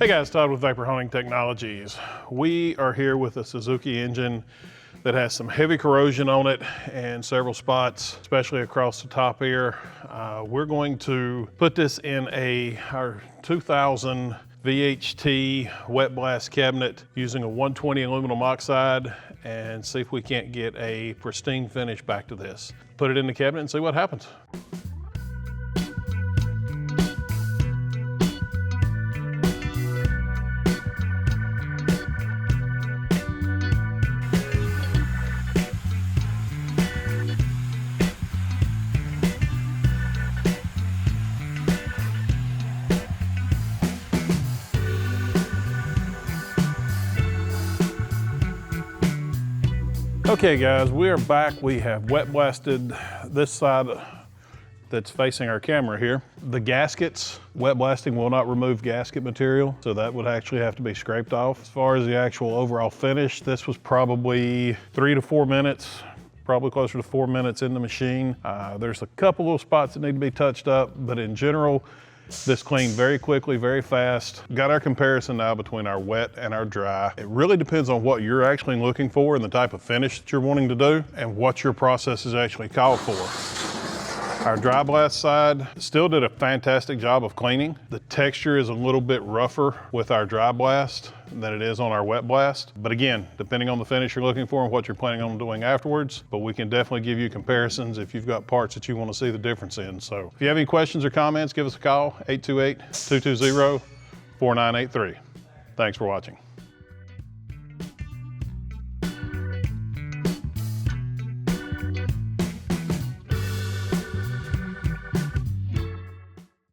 Hey guys, Todd with Vapor Hunting Technologies. We are here with a Suzuki engine that has some heavy corrosion on it and several spots, especially across the top here. We're going to put this in our 2000 VHT wet blast cabinet using a 120 aluminum oxide and see if we can't get a pristine finish back to this. Put it in the cabinet and see what happens. Okay guys, we are back. We have wet blasted this side that's facing our camera here. The gaskets, wet blasting will not remove gasket material, so that would actually have to be scraped off. As far as the actual overall finish, this was probably 3 to 4 minutes, probably closer to 4 minutes in the machine. There's a couple little spots that need to be touched up, but in general, this cleaned very quickly, very fast. Got our comparison now between our wet and our dry. It really depends on what you're actually looking for and the type of finish that you're wanting to do and what your process is actually called for. Our dry blast side still did a fantastic job of cleaning. The texture is a little bit rougher with our dry blast than it is on our wet blast. But again, depending on the finish you're looking for and what you're planning on doing afterwards, but we can definitely give you comparisons if you've got parts that you want to see the difference in. So if you have any questions or comments, give us a call, 828-220-4983. Thanks for watching.